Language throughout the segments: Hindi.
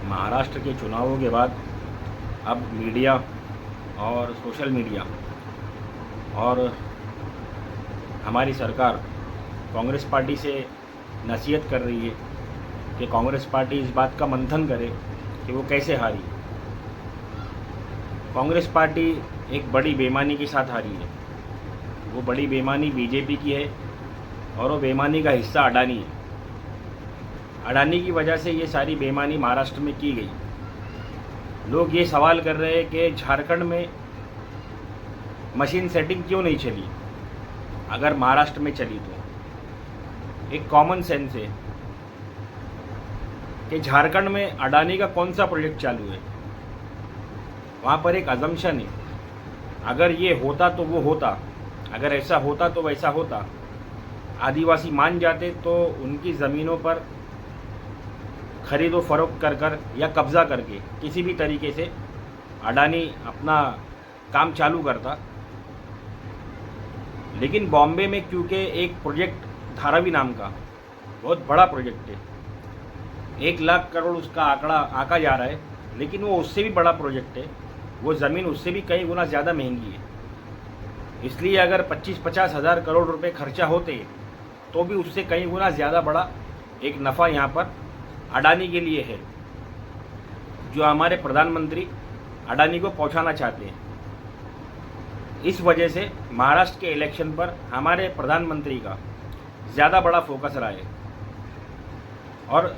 महाराष्ट्र के चुनावों के बाद अब मीडिया और सोशल मीडिया और हमारी सरकार कांग्रेस पार्टी से नसीहत कर रही है कि कांग्रेस पार्टी इस बात का मंथन करे कि वो कैसे हारी। कांग्रेस पार्टी एक बड़ी बेईमानी के साथ हारी है। वो बड़ी बेईमानी बीजेपी की है और वो बेईमानी का हिस्सा अडानी है। अडानी की वजह से ये सारी बेईमानी महाराष्ट्र में की गई। लोग ये सवाल कर रहे हैं कि झारखंड में मशीन सेटिंग क्यों नहीं चली, अगर महाराष्ट्र में चली तो। एक कॉमन सेंस है कि झारखंड में अडानी का कौन सा प्रोजेक्ट चालू है। वहाँ पर एक अजम्पशन है, अगर ये होता तो वो होता, अगर ऐसा होता तो वैसा होता। आदिवासी मान जाते तो उनकी ज़मीनों पर खरीदो फरोख्त कर कर या कब्ज़ा करके किसी भी तरीके से अडानी अपना काम चालू करता। लेकिन बॉम्बे में क्योंकि एक प्रोजेक्ट धारावी नाम का बहुत बड़ा प्रोजेक्ट है, 1 लाख करोड़ उसका आंकड़ा आंका जा रहा है, लेकिन वो उससे भी बड़ा प्रोजेक्ट है। वो ज़मीन उससे भी कई गुना ज़्यादा महंगी है। इसलिए अगर 25-50 हज़ार करोड़ रुपए खर्चा होते तो भी उससे कई गुना ज़्यादा बड़ा एक नफ़ा यहाँ पर अडानी के लिए है, जो हमारे प्रधानमंत्री अडानी को पहुँचाना चाहते हैं। इस वजह से महाराष्ट्र के इलेक्शन पर हमारे प्रधानमंत्री का ज़्यादा बड़ा फोकस रहा है और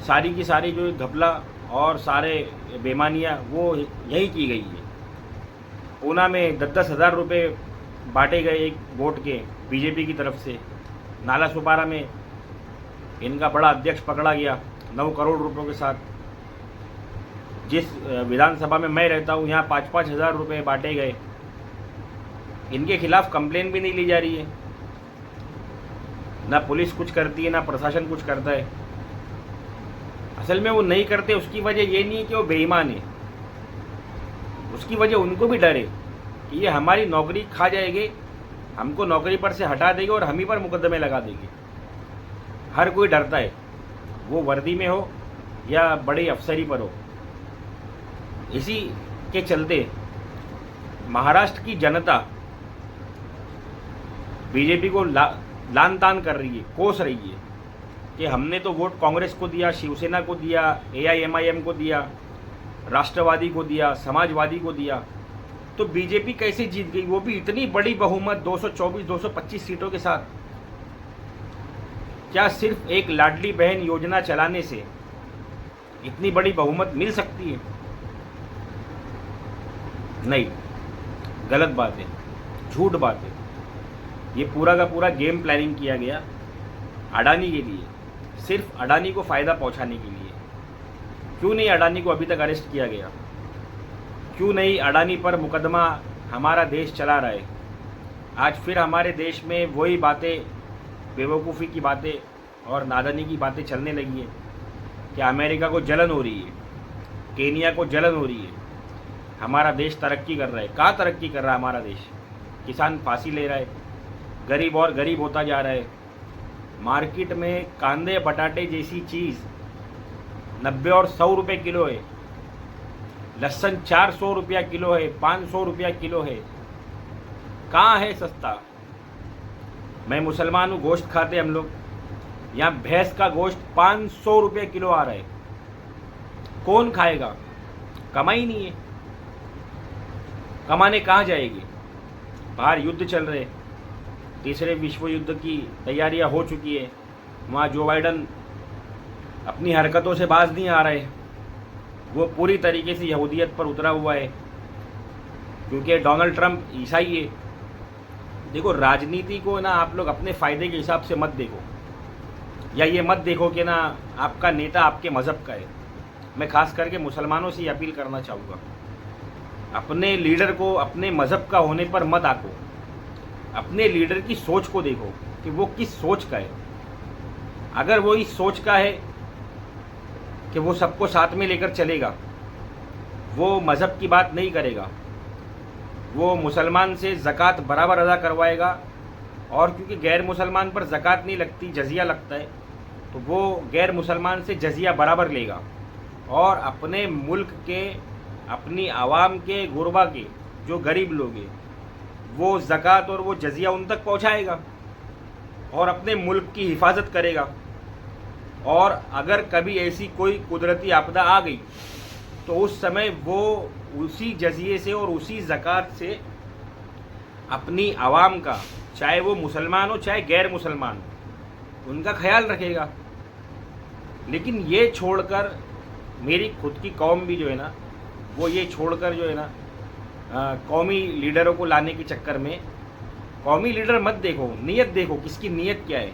सारी की सारी जो घपला और सारे बेईमानियाँ वो यही की गई है। ऊना में 10-10 हज़ार रुपये बांटे गए एक वोट के बीजेपी की तरफ से। नाला सुपारा में इनका बड़ा अध्यक्ष पकड़ा गया 9 करोड़ रुपयों के साथ। जिस विधानसभा में मैं रहता हूँ यहाँ 5-5 हज़ार रुपये बांटे गए। इनके खिलाफ कंप्लेन भी नहीं ली जा रही है। ना पुलिस कुछ करती है, ना प्रशासन कुछ करता है। असल में वो नहीं करते, उसकी वजह ये नहीं है कि वो बेईमान है, उसकी वजह उनको भी डर है कि ये हमारी नौकरी खा जाएंगे, हमको नौकरी पर से हटा देंगे और हम ही पर मुकदमे लगा देंगे। हर कोई डरता है, वो वर्दी में हो या बड़े अफसरी पर हो। इसी के चलते महाराष्ट्र की जनता बीजेपी को लान तान कर रही है, कोस रही है कि हमने तो वोट कांग्रेस को दिया, शिवसेना को दिया, AIMIM को दिया, राष्ट्रवादी को दिया, समाजवादी को दिया, तो बीजेपी कैसे जीत गई, वो भी इतनी बड़ी बहुमत 224-225 सीटों के साथ। क्या सिर्फ एक लाडली बहन योजना चलाने से इतनी बड़ी बहुमत मिल सकती है? नहीं, गलत बात है, झूठ बात है। ये पूरा का पूरा गेम प्लानिंग किया गया अडानी के लिए, सिर्फ अडानी को फ़ायदा पहुंचाने के लिए। क्यों नहीं अडानी को अभी तक अरेस्ट किया गया? क्यों नहीं अडानी पर मुकदमा हमारा देश चला रहा है? आज फिर हमारे देश में वही बातें, बेवकूफ़ी की बातें और नादानी की बातें चलने लगी है कि अमेरिका को जलन हो रही है, केनिया को जलन हो रही है, हमारा देश तरक्की कर रहा है। कहाँ तरक्की कर रहा है हमारा देश? किसान फांसी ले रहा है, गरीब और गरीब होता जा रहा है। मार्केट में कांदे बटाटे जैसी चीज़ 90 और 100 रुपये किलो है। लहसुन 400 रुपया किलो है, 500 रुपया किलो है। कहाँ है सस्ता? मैं मुसलमान हूँ, गोश्त खाते हम लोग। यहाँ भैंस का गोश्त 500 रुपये किलो आ रहा है। कौन खाएगा? कमाई नहीं है, कमाने कहाँ जाएगी? बाहर युद्ध चल रहे, तीसरे विश्व युद्ध की तैयारियां हो चुकी है। वहाँ जो बाइडन अपनी हरकतों से बाज नहीं आ रहे, वो पूरी तरीके से यहूदियत पर उतरा हुआ है, क्योंकि डोनाल्ड ट्रंप ईसाई है। देखो, राजनीति को ना आप लोग अपने फ़ायदे के हिसाब से मत देखो, या ये मत देखो कि ना आपका नेता आपके मज़हब का है। मैं खास करके मुसलमानों से अपील करना चाहूँगा, अपने लीडर को अपने मज़हब का होने पर मत आको। अपने लीडर की सोच को देखो कि वो किस सोच का है। अगर वो इस सोच का है कि वो सबको साथ में लेकर चलेगा, वो मज़हब की बात नहीं करेगा, वो मुसलमान से ज़कात बराबर अदा करवाएगा, और क्योंकि गैर मुसलमान पर ज़कात नहीं लगती, जजिया लगता है, तो वो गैर मुसलमान से जजिया बराबर लेगा। और अपने मुल्क के, अपनी आवाम के, गुरबा के जो गरीब लोग हैं वो ज़कात और वो जजिया उन तक पहुंचाएगा और अपने मुल्क की हिफाजत करेगा। और अगर कभी ऐसी कोई कुदरती आपदा आ गई तो उस समय वो उसी जजिए से और उसी ज़कात से अपनी आवाम का, चाहे वो मुसलमान हो चाहे गैर मुसलमान हो, उनका ख्याल रखेगा। लेकिन ये छोड़कर मेरी खुद की कौम भी जो है ना, वो ये छोड़कर जो है ना कौमी लीडरों को लाने के चक्कर में, कौमी लीडर मत देखो, नीयत देखो किसकी नीयत क्या है।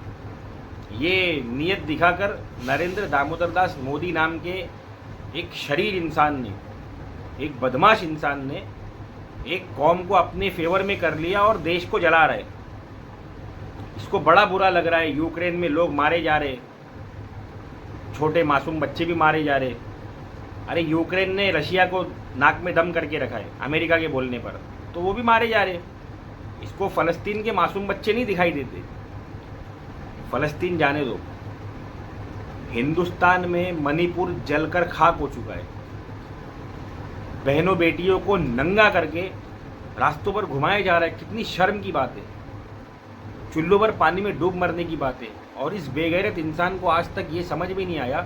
ये नीयत दिखाकर नरेंद्र दामोदर दास मोदी नाम के एक शरीर इंसान ने, एक बदमाश इंसान ने एक कौम को अपने फेवर में कर लिया और देश को जला रहा है। इसको बड़ा बुरा लग रहा है। यूक्रेन में लोग मारे जा रहे, छोटे मासूम बच्चे भी मारे जा रहे। अरे यूक्रेन ने रशिया को नाक में दम करके रखा है अमेरिका के बोलने पर, तो वो भी मारे जा रहे। इसको फ़लस्तीन के मासूम बच्चे नहीं दिखाई देते। फ़लस्तीन जाने दो, हिंदुस्तान में मणिपुर जलकर खाक हो चुका है। बहनों बेटियों को नंगा करके रास्तों पर घुमाया जा रहा है। कितनी शर्म की बात है। चुल्लों पर पानी में डूब मरने की बात है। और इस बेगैरत इंसान को आज तक ये समझ में नहीं आया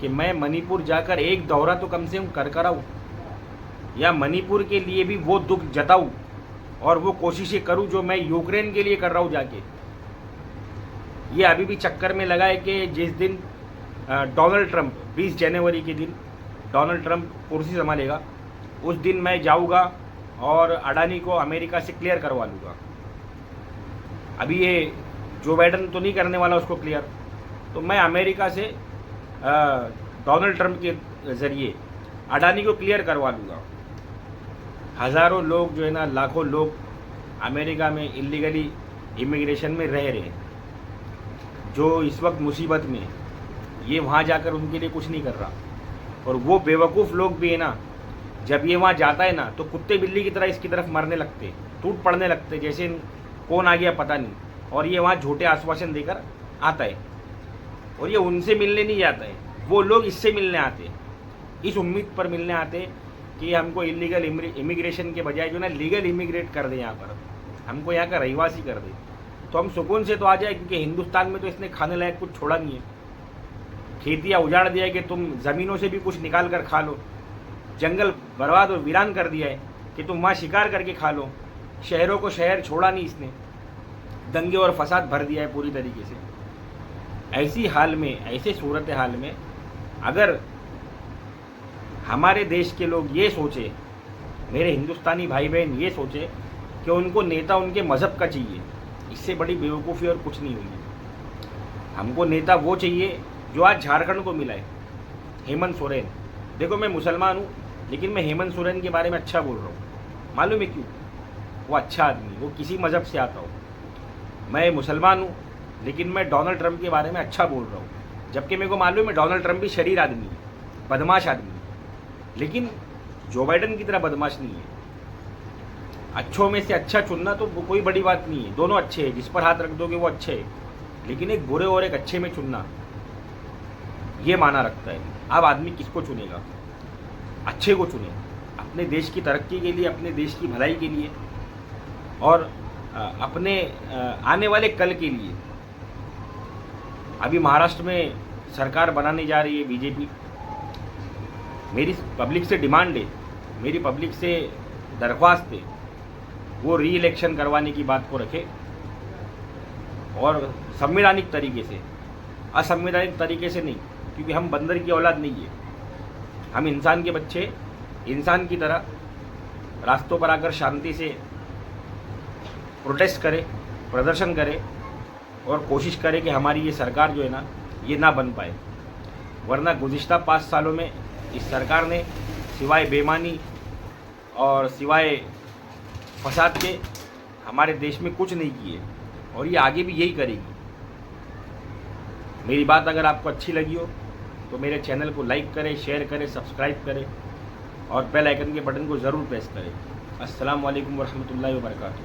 कि मैं मणिपुर जाकर एक दौरा तो कम से कम कर आऊँ, या मणिपुर के लिए भी वो दुख जताऊँ और वो कोशिशें करूँ जो मैं यूक्रेन के लिए कर रहा हूँ जाके। ये अभी भी चक्कर में लगा है कि जिस दिन डोनाल्ड ट्रंप 20 जनवरी के दिन डोनाल्ड ट्रंप कुर्सी संभालेगा, उस दिन मैं जाऊँगा और अडानी को अमेरिका से क्लियर करवा लूँगा। अभी ये जो बाइडन तो नहीं करने वाला उसको क्लियर, तो मैं अमेरिका से डोनाल्ड ट्रंप के ज़रिए अडानी को क्लियर करवा लूँगा। हज़ारों लोग जो है ना, लाखों लोग अमेरिका में इलीगली इमिग्रेशन में रह रहे हैं, जो इस वक्त मुसीबत में, ये वहाँ जाकर उनके लिए कुछ नहीं कर रहा। और वो बेवकूफ़ लोग भी है ना, जब ये वहाँ जाता है ना तो कुत्ते बिल्ली की तरह इसकी तरफ मरने लगते, टूट पड़ने लगते, जैसे कौन आ गया पता नहीं। और ये वहाँ झूठे आश्वासन देकर आता है। और ये उनसे मिलने नहीं जाता है, वो लोग इससे मिलने आते, इस उम्मीद पर मिलने आते कि हमको इलीगल इमिग्रेशन के बजाय जो ना लीगल इमिग्रेट कर दे, यहाँ पर हमको यहाँ का रहवासी कर दे, तो हम सुकून से तो आ जाए। क्योंकि हिंदुस्तान में तो इसने खाने लायक कुछ छोड़ा नहीं है। खेतियाँ उजाड़ दिया है कि तुम ज़मीनों से भी कुछ निकाल कर खा लो, जंगल बर्बाद और वीरान कर दिया है कि तुम वहाँ शिकार करके खा लो। शहरों को शहर छोड़ा नहीं इसने, दंगे और फसाद भर दिया है पूरी तरीके से। ऐसी हाल में, ऐसे सूरत हाल में अगर हमारे देश के लोग ये सोचे, मेरे हिंदुस्तानी भाई बहन ये सोचे कि उनको नेता उनके मज़हब का चाहिए, इससे बड़ी बेवकूफ़ी और कुछ नहीं हुई। हमको नेता वो चाहिए जो आज झारखंड को मिला है, हेमंत सोरेन। देखो मैं मुसलमान हूँ, लेकिन मैं हेमंत सोरेन के बारे में अच्छा बोल रहा हूँ। मालूम है क्यों? वो अच्छा आदमी, वो किसी मज़हब से आता हो। मैं मुसलमान हूँ, लेकिन मैं डोनाल्ड ट्रंप के बारे में अच्छा बोल रहा हूँ, जबकि मेरे को मालूम है डोनाल्ड ट्रंप भी शरीर आदमी है, बदमाश आदमी है, लेकिन जो बाइडन की तरह बदमाश नहीं है। अच्छों में से अच्छा चुनना तो वो कोई बड़ी बात नहीं है, दोनों अच्छे हैं, जिस पर हाथ रख दोगे वो अच्छे है, लेकिन एक बुरे और एक अच्छे में चुनना ये माना रखता है। अब आदमी किसको चुनेगा? अच्छे को चुने, अपने देश की तरक्की के लिए, अपने देश की भलाई के लिए और अपने आने वाले कल के लिए। अभी महाराष्ट्र में सरकार बनाने जा रही है बीजेपी। मेरी पब्लिक से डिमांड है, मेरी पब्लिक से दरख्वास्त है, वो री इलेक्शन करवाने की बात को रखे और संवैधानिक तरीके से, असंवैधानिक तरीके से नहीं, क्योंकि हम बंदर की औलाद नहीं है। हम इंसान के बच्चे, इंसान की तरह रास्तों पर आकर शांति से प्रोटेस्ट करें, प्रदर्शन करें और कोशिश करें कि हमारी ये सरकार जो है ना, ये ना बन पाए। वरना गुज़िश्ता 5 सालों में इस सरकार ने सिवाय बेईमानी और सिवाय फसाद के हमारे देश में कुछ नहीं किए, और ये आगे भी यही करेगी। मेरी बात अगर आपको अच्छी लगी हो तो मेरे चैनल को लाइक करें, शेयर करें, सब्सक्राइब करें और बेल आइकन के बटन को ज़रूर प्रेस करें। अस्सलाम वालेकुम वरहमतुल्लाहि वबरकातुहू।